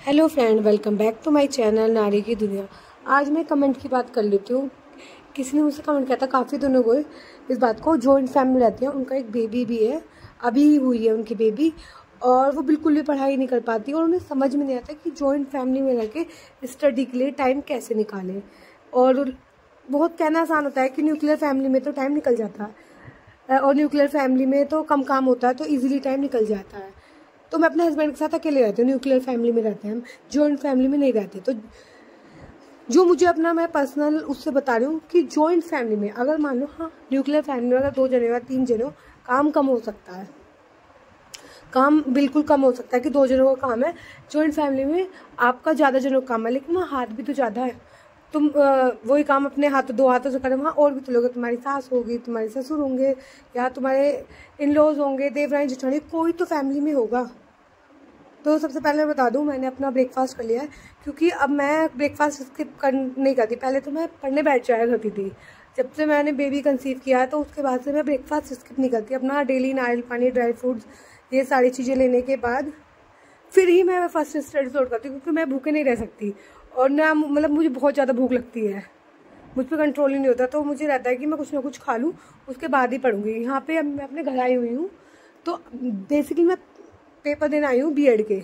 Hello friend, welcome back to my channel नारी की दुनिया। आज मैं कमेंट की बात कर लेती हूँ। किसी ने मुझसे कमेंट किया था काफ़ी दिनों को इस बात को। जॉइंट फैमिली रहती है, उनका एक बेबी भी है, अभी हुई है उनकी बेबी, और वो बिल्कुल भी पढ़ाई नहीं कर पाती और उन्हें समझ में नहीं आता कि जॉइंट फैमिली में रह के स्टडी के लिए टाइम कैसे निकालें। और बहुत कहना आसान होता है कि न्यूक्लियर फैमिली में तो टाइम निकल जाता है और न्यूक्लियर फैमिली में तो कम काम होता है, तो ईजिली टाइम निकल जाता है। तो मैं अपने हस्बैंड के साथ अकेले रहती हूँ, न्यूक्लियर फैमिली में रहते हैं हम, जॉइंट फैमिली में नहीं रहते। तो जो मुझे अपना मैं पर्सनल उससे बता रही हूँ कि जॉइंट फैमिली में अगर मान लो, हाँ न्यूक्लियर फैमिली में अगर 2 जने या 3 जने हो, काम कम हो सकता है, काम बिल्कुल कम हो सकता है कि 2 जनों का काम है। जॉइंट फैमिली में आपका ज़्यादा जनों का काम है, लेकिन वहाँ हाथ भी तो ज़्यादा है। तुम वही काम अपने हाथ 2 हाथों से करें, वहाँ और भी तो लोग, तुम्हारी सास होगी, तुम्हारे ससुर होंगे, या तुम्हारे इन लॉज होंगे, देवरानी जेठानी, कोई तो फैमिली में होगा। तो सबसे पहले मैं बता दूं, मैंने अपना ब्रेकफास्ट कर लिया है, क्योंकि अब मैं ब्रेकफास्ट स्किप नहीं करती। पहले तो मैं पढ़ने बैठ जाया करती थी, जब से मैंने बेबी कंसीव किया है तो उसके बाद से मैं ब्रेकफास्ट स्किप नहीं करती। अपना डेली नारियल पानी, ड्राई फ्रूट्स, ये सारी चीज़ें लेने के बाद फिर ही मैं फर्स्ट स्टडी स्टार्ट करती हूँ, क्योंकि मैं भूखे नहीं रह सकती। और ना मतलब मुझे बहुत ज़्यादा भूख लगती है, मुझ पर कंट्रोल ही नहीं होता, तो मुझे रहता है कि मैं कुछ ना कुछ खा लूँ, उसके बाद ही पढ़ूंगी। यहाँ पे अब मैं अपने घर आई हुई हूँ, तो बेसिकली मैं पेपर देने आई हूँ बीएड के,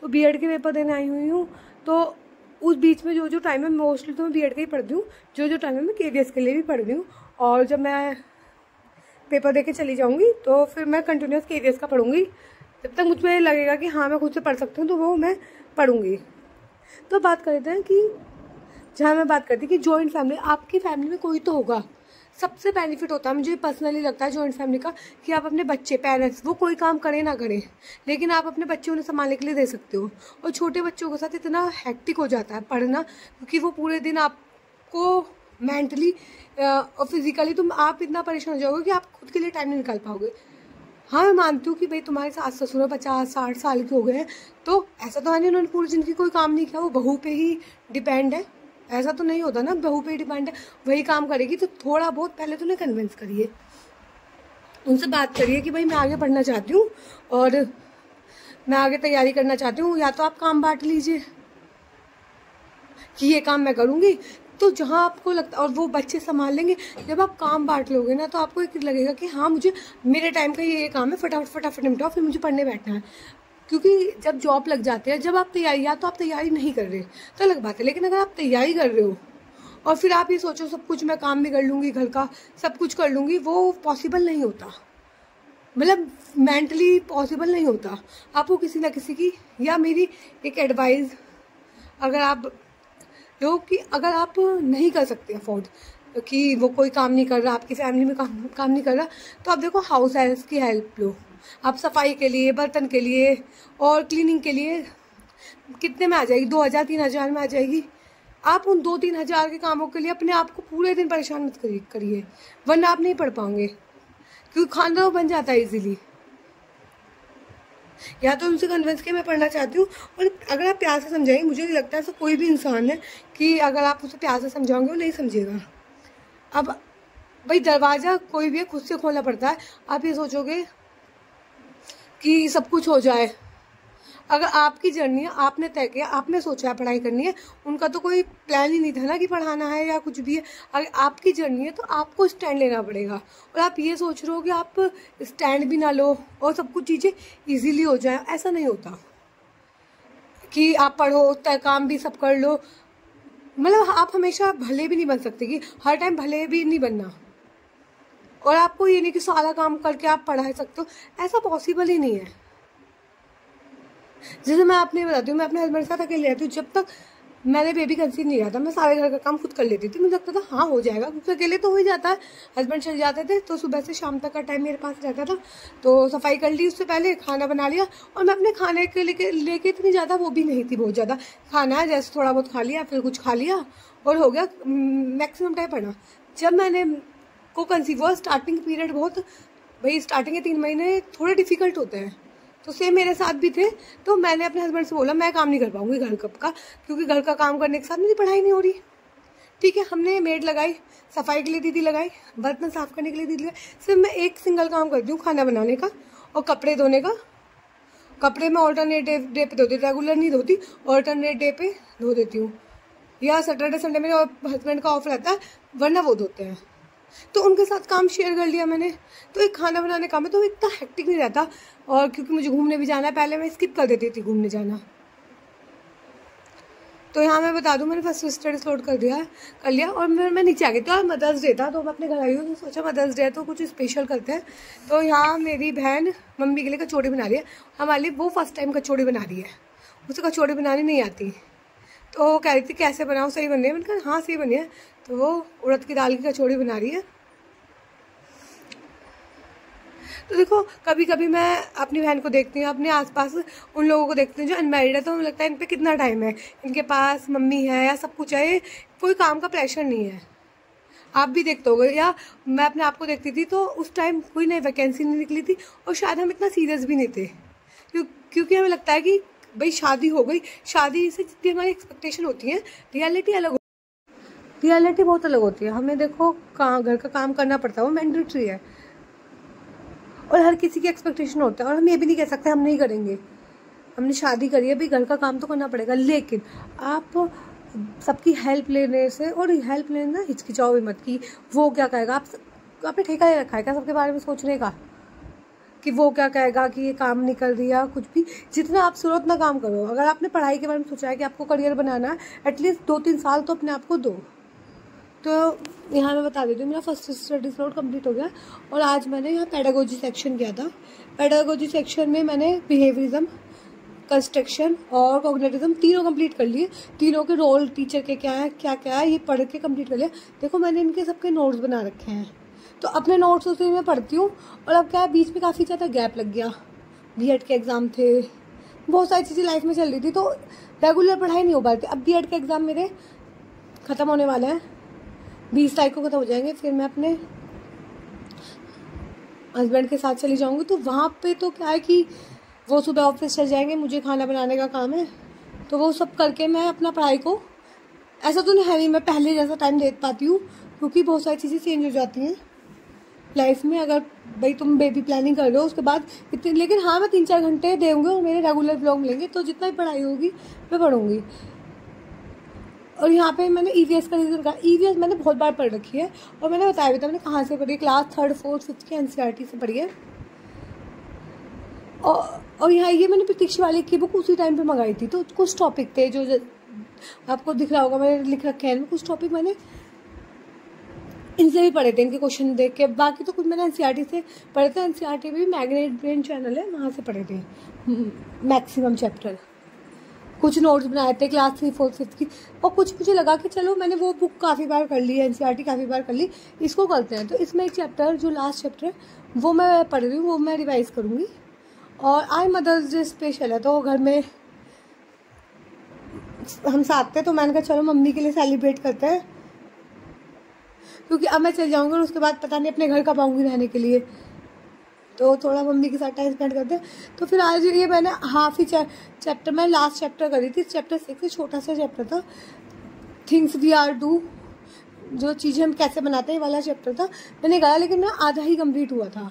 तो बीएड के पेपर देने आई हुई हूँ। तो उस बीच में जो टाइम है, मोस्टली तो मैं बीएड का ही पढ़ती हूँ, जो टाइम है मैं केवीएस के लिए भी पढ़ रही हूँ। और जब मैं पेपर दे के चली जाऊँगी तो फिर मैं कंटिन्यूस केवीएस का पढ़ूंगी, जब तक मुझ में लगेगा कि हाँ मैं खुद से पढ़ सकती हूँ, तो वो मैं पढ़ूंगी। तो बात करते हैं कि जहाँ मैं बात करती कि जॉइंट फैमिली, आपकी फैमिली में कोई तो होगा। सबसे बेनिफिट होता है, मुझे पर्सनली लगता है जॉइंट फैमिली का, कि आप अपने बच्चे, पेरेंट्स, वो कोई काम करें ना करें, लेकिन आप अपने बच्चे उन्हें संभालने के लिए दे सकते हो। और छोटे बच्चों के साथ इतना हेक्टिक हो जाता है पढ़ना, क्योंकि वो पूरे दिन आपको मेंटली और फिजिकली आप इतना परेशान हो जाओगे कि आप खुद के लिए टाइम नहीं निकाल पाओगे। हाँ, मैं मानती हूँ कि भाई तुम्हारे सास ससुर 50-60 साल के हो गए हैं, तो ऐसा तो है नहीं उन्होंने पूरी जिंदगी कोई काम नहीं किया, वो बहू पे ही डिपेंड है। ऐसा तो नहीं होता ना, बहू पे डिपेंड है, वही काम करेगी। तो थोड़ा बहुत पहले तो उन्हें कन्विंस करिए, उनसे बात करिए कि भाई मैं आगे पढ़ना चाहती हूँ और मैं आगे तैयारी करना चाहती हूँ, या तो आप काम बांट लीजिए कि ये काम मैं करूँगी, तो जहाँ आपको लगता, और वो बच्चे संभाल लेंगे। जब आप काम बांट लोगे ना, तो आपको एक लगेगा कि हाँ मुझे मेरे टाइम का ये काम है, फटाफट निपटाओ, फिर मुझे पढ़ने बैठना है। क्योंकि जब जॉब लग जाती है, जब आप तैयारी, या तो आप तैयारी नहीं कर रहे तो अलग बात है, लेकिन अगर आप तैयारी कर रहे हो और फिर आप ये सोचो सब कुछ मैं काम भी कर लूँगी, घर का सब कुछ कर लूँगी, वो पॉसिबल नहीं होता, मतलब मेंटली पॉसिबल नहीं होता। आपको किसी ना किसी की, या मेरी एक एडवाइस, अगर आप लोग कि अगर आप नहीं कर सकते अफोर्ड कि वो कोई काम नहीं कर रहा, आपकी फैमिली में काम नहीं कर रहा, तो आप देखो हाउस हेल्प की हेल्प लो। आप सफाई के लिए, बर्तन के लिए और क्लीनिंग के लिए कितने में आ जाएगी? 2000-3000 में आ जाएगी। आप उन 2-3 हज़ार के कामों के लिए अपने आप को पूरे दिन परेशान मत करिए, वरना आप नहीं पढ़ पाओगे, क्योंकि खाना तो बन जाता है इजीली। या तो उनसे कन्विंस के मैं पढ़ना चाहती हूँ, और अगर आप प्यार से समझाएंगे, मुझे नहीं लगता ऐसा कोई भी इंसान है कि अगर आप उसे प्यार से समझाओगे वो नहीं समझेगा। अब भाई दरवाज़ा कोई भी है खुद से खोलना पड़ता है। आप ये सोचोगे कि सब कुछ हो जाए, अगर आपकी जर्नी है, आपने तय किया, आपने सोचा है पढ़ाई करनी है, उनका तो कोई प्लान ही नहीं था ना कि पढ़ाना है या कुछ भी है। अगर आपकी जर्नी है तो आपको स्टैंड लेना पड़ेगा, और आप ये सोच रहे हो कि आप स्टैंड भी ना लो और सब कुछ चीज़ें इजीली हो जाए, ऐसा नहीं होता कि आप पढ़ो तय काम भी सब कर लो। मतलब आप हमेशा भले भी नहीं बन सकते, कि हर टाइम भले भी नहीं बनना, और आपको ये नहीं कि सारा काम करके आप पढ़ा सकते हो, ऐसा पॉसिबल ही नहीं है। जैसे मैं आपने बताती हूँ, मैं अपने हस्बैंड के साथ अकेले रहती हूँ। जब तक मैंने बेबी कंसीव नहीं किया था, मैं सारे घर का काम खुद कर लेती थी, मुझे लगता था हाँ हो जाएगा, क्योंकि अकेले तो हो ही जाता है। हस्बैंड चले जाते थे तो सुबह से शाम तक का टाइम मेरे पास रहता था, तो सफाई कर ली, उससे पहले खाना बना लिया। और मैं अपने खाने के लेके इतनी ज़्यादा वो भी नहीं थी, बहुत ज़्यादा खाना है, जैसे थोड़ा बहुत खा लिया, फिर कुछ खा लिया और हो गया। मैक्सिमम टाइम पढ़ा। जब मैंने को कंसीव हुआ, स्टार्टिंग पीरियड बहुत, भाई स्टार्टिंग के 3 महीने थोड़े डिफिकल्ट होते हैं, तो सेम मेरे साथ भी थे। तो मैंने अपने हस्बैंड से बोला मैं काम नहीं कर पाऊंगी घर का, क्योंकि घर का काम करने के साथ मेरी पढ़ाई नहीं हो रही। ठीक है, हमने मेड लगाई, सफाई के लिए दीदी लगाई, बर्तन साफ करने के लिए दीदी लगाई। सिर्फ मैं एक सिंगल काम करती हूँ, खाना बनाने का और कपड़े धोने का, कपड़े मैं ऑल्टरनेट डे पे धोती, रेगुलर नहीं धोती, ऑल्टरनेट डे पे धो देती हूँ, या सैटरडे संडे मेरे हस्बैंड का ऑफ रहता है, वरना वो धोते हैं। तो उनके साथ काम शेयर कर लिया मैंने। तो एक खाना बनाने का में तो इतना हेक्टिक नहीं रहता, और क्योंकि मुझे घूमने भी जाना है, पहले मैं स्किप कर देती थी घूमने जाना। तो यहाँ मैं बता दूँ, मैंने फर्स्ट स्टडीज लोड कर लिया और मैं नीचे आ गई थी। और मदर्स डे था, तो मैं अपने घर आई हूँ, तो सोचा मदर्स डे है तो कुछ स्पेशल करते हैं। तो यहाँ मेरी बहन मम्मी के लिए कचौड़ी बना रही है। हमारे लिए वो फर्स्ट टाइम कचौड़ी बना रही है, उसे कचौड़ी बनानी नहीं आती। तो वो कह रही थी कैसे बनाऊँ, सही बन रही है? मैंने कहा हाँ सही बनी है। तो वो उड़द की दाल की कचौड़ी बना रही है। तो देखो, कभी कभी मैं अपनी बहन को देखती हूँ, अपने आसपास उन लोगों को देखती हूँ जो अनमैरिड है, तो मुझे लगता है इन पे कितना टाइम है, इनके पास मम्मी है या सब कुछ है, कोई काम का प्रेशर नहीं है। आप भी देखते होगे, या मैं अपने आप को देखती थी तो उस टाइम कोई नई वैकेंसी नहीं निकली थी, और शायद हम इतना सीरियस भी नहीं थे, क्योंकि हमें लगता है कि भाई शादी हो गई, शादी से जितनी हमारी एक्सपेक्टेशन होती है, रियलिटी बहुत अलग होती है। हमें देखो घर का काम करना पड़ता है, वो मैंडेटरी है, और हर किसी की एक्सपेक्टेशन होता है, और हम ये भी नहीं कह सकते हम नहीं करेंगे। हमने शादी करी है, भाई घर का काम तो करना पड़ेगा, लेकिन आप सबकी हेल्प लेने से, और हेल्प लेना हिचकिचाओ भी मत कि वो क्या कहेगा। आपने ठेका ले रखा है क्या सबके बारे में सोचने का, कि वो क्या कहेगा कि ये काम नहीं कर दिया, कुछ भी। जितना आप सुनो उतना काम करो। अगर आपने पढ़ाई के बारे में सोचा है कि आपको करियर बनाना है, एटलीस्ट 2-3 साल तो अपने आप को दो। तो यहाँ मैं बता देती हूँ, मेरा फर्स्ट स्टडीज लोड कंप्लीट हो गया, और आज मैंने यहाँ पेडागोजी सेक्शन किया था। पेडागोजी सेक्शन में मैंने बिहेवियरिज्म, कंस्ट्रक्शन और कॉग्निटिज्म तीनों कंप्लीट कर लिए। तीनों के रोल टीचर के क्या है, क्या क्या है, ये पढ़ के कंप्लीट कर लिया। देखो मैंने इनके सबके नोट्स बना रखे हैं, तो अपने नोट्स उसी में पढ़ती हूँ। और अब क्या है, बीच में काफ़ी ज़्यादा गैप लग गया, बीएड के एग्ज़ाम थे, बहुत सारी चीज़ें लाइफ में चल रही थी, तो रेगुलर पढ़ाई नहीं हो पा रही थी। अब बीएड के एग्ज़ाम मेरे ख़त्म होने वाले हैं, 20 तारीख को ख़त्म हो जाएंगे। फिर मैं अपने हस्बैंड के साथ चली जाऊंगी, तो वहाँ पे तो क्या है कि वो सुबह ऑफिस चल जाएंगे, मुझे खाना बनाने का काम है, तो वो सब करके मैं अपना पढ़ाई को, ऐसा तो नहीं है नहीं मैं पहले जैसा टाइम दे पाती हूँ, क्योंकि बहुत सारी चीज़ें चेंज हो जाती हैं लाइफ में। अगर भाई तुम बेबी प्लानिंग कर रहे हो उसके बाद इतने, लेकिन हाँ मैं 3-4 घंटे देंगे और मेरे रेगुलर ब्लॉग मिलेंगे, तो जितना भी पढ़ाई होगी मैं पढ़ूंगी। और यहाँ पे मैंने ईवीएस का रीज़न कहा, ईवीएस मैंने बहुत बार पढ़ रखी है, और मैंने बताया भी था मैंने कहाँ से पढ़ी, क्लास 3rd 4th 5th की एनसीईआरटी से पढ़ी है। और यहाँ ये मैंने प्रतीक्षा वाली की बुक उसी टाइम पे मंगाई थी, तो कुछ टॉपिक थे जो आपको दिख रहा होगा मैंने लिख रखे हैं, कुछ टॉपिक मैंने इनसे भी पढ़े थे, इनके क्वेश्चन देख के। बाकी तो कुछ मैंने एनसीईआरटी से पढ़े थे, एनसीईआरटी में भी मैग्नेट ब्रेन चैनल है, वहाँ से पढ़े थे मैक्सिमम चैप्टर। कुछ नोट्स बनाए थे क्लास 3 4 5 की, और कुछ मुझे लगा कि चलो मैंने वो बुक काफ़ी बार कर ली है, एनसीईआरटी काफ़ी बार कर ली, इसको करते हैं। तो इसमें एक चैप्टर जो लास्ट चैप्टर है वो मैं पढ़ रही हूँ, वो मैं रिवाइज़ करूँगी। और आज मदर्स डे स्पेशल है, तो घर में हम साथ थे, तो मैंने कहा चलो मम्मी के लिए सेलिब्रेट करते हैं, क्योंकि अब मैं चल जाऊँगी और उसके बाद पता नहीं अपने घर कब आऊँगी रहने के लिए, तो थोड़ा मम्मी के साथ टाइम स्पेंड करते हैं। तो फिर आज ये मैंने हाफ ही चैप्टर, मैं लास्ट चैप्टर करी थी, चैप्टर 6 छोटा सा चैप्टर था, थिंग्स वी आर डू, जो चीज़ें हम कैसे बनाते हैं वाला चैप्टर था, मैंने कहा, लेकिन मैं आधा ही कंप्लीट हुआ था,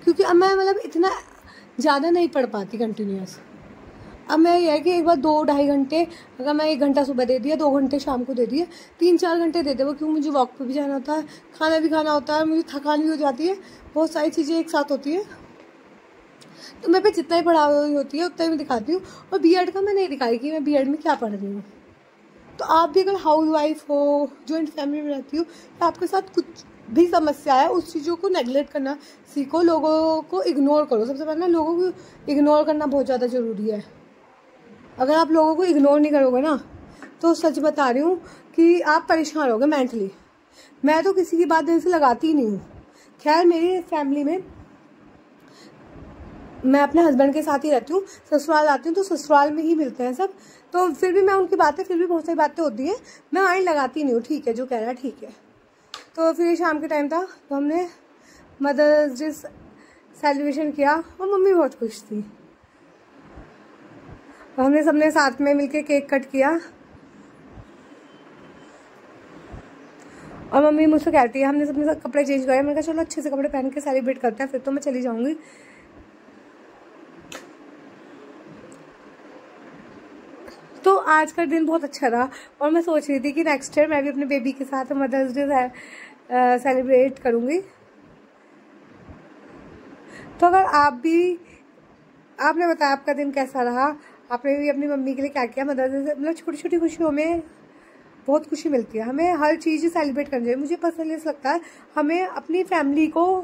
क्योंकि अब मैं मतलब इतना ज़्यादा नहीं पढ़ पाती कंटिन्यूस। अब मैं ये है कि एक बार 2-2.5 घंटे, अगर मैं 1 घंटा सुबह दे दिया, 2 घंटे शाम को दे दिए, 3-4 घंटे दे दे वो, क्योंकि मुझे वॉक पे भी जाना होता है, खाना भी खाना होता है, मुझे थकान भी हो जाती है, बहुत सारी चीज़ें एक साथ होती है। तो मैं पे जितना ही पढ़ाई होती है उतना ही मैं दिखाती हूँ। और बीएड का मैं नहीं दिखाई कि मैं बीएड में क्या पढ़ रही हूँ। तो आप भी अगर हाउस वाइफ हो, जॉइंट फैमिली में रहती हो, तो आपके साथ कुछ भी समस्या है, उस चीज़ों को नेगलेक्ट करना सीखो, लोगों को इग्नोर करो। सबसे पहले ना लोगों को इग्नोर करना बहुत ज़्यादा ज़रूरी है। अगर आप लोगों को इग्नोर नहीं करोगे ना, तो सच बता रही हूँ कि आप परेशान रहोगे मेंटली। मैं तो किसी की बात दिल से लगाती ही नहीं हूँ। खैर मेरी फैमिली में मैं अपने हस्बैंड के साथ ही रहती हूँ, ससुराल आती हूँ तो ससुराल में ही मिलते हैं सब, तो फिर भी मैं उनकी बातें, फिर भी बहुत सारी बातें होती हैं, मैं माइंड लगाती नहीं हूँ, ठीक है जो कह रहा है ठीक है। तो फिर शाम के टाइम था, तो हमने मदर्स डे सेलिब्रेशन किया, और मम्मी बहुत खुश थी, तो हमने सबने साथ में मिलके केक कट किया। और मम्मी मुझसे कहती है, हमने सबने कपड़े चेंज करे, मैंने कहा चलो अच्छे से कपड़े पहन के सेलिब्रेट करते हैं, फिर तो मैं चली जाऊंगी। आज का दिन बहुत अच्छा रहा और मैं सोच रही थी कि नेक्स्ट ईयर मैं भी अपने बेबी के साथ मदर्स डे सेलिब्रेट करूँगी। तो अगर आपने बताया आपका दिन कैसा रहा, आपने भी अपनी मम्मी के लिए क्या किया मदर्स डे से, मतलब छोटी छोटी खुशियों में बहुत खुशी मिलती है। हमें हर चीज़ सेलिब्रेट करनी चाहिए। मुझे पर्सनली ऐसा लगता है हमें अपनी फैमिली को,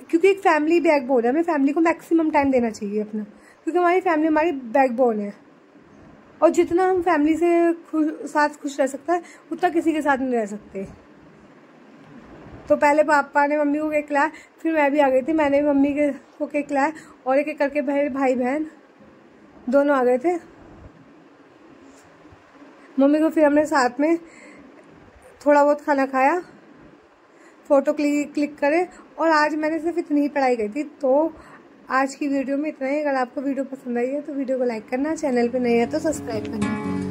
क्योंकि एक फैमिली बैकबोन है, हमें फैमिली को मैक्सिमम टाइम देना चाहिए अपना, क्योंकि हमारी फैमिली हमारी बैकबोन है। और जितना हम फैमिली से साथ खुश रह सकता है उतना किसी के साथ नहीं रह सकते। तो पहले पापा ने मम्मी को केक खिलाया, फिर मैं भी आ गई थी, मैंने भी मम्मी को केक खिलाया और एक एक करके भाई बहन दोनों आ गए थे। मम्मी को फिर हमने साथ में थोड़ा बहुत खाना खाया, फ़ोटो क्लिक करे, और आज मैंने सिर्फ इतनी ही पढ़ाई की थी। तो आज की वीडियो में इतना ही। अगर आपको वीडियो पसंद आई है तो वीडियो को लाइक करना, चैनल पे नए हैं तो सब्सक्राइब करना।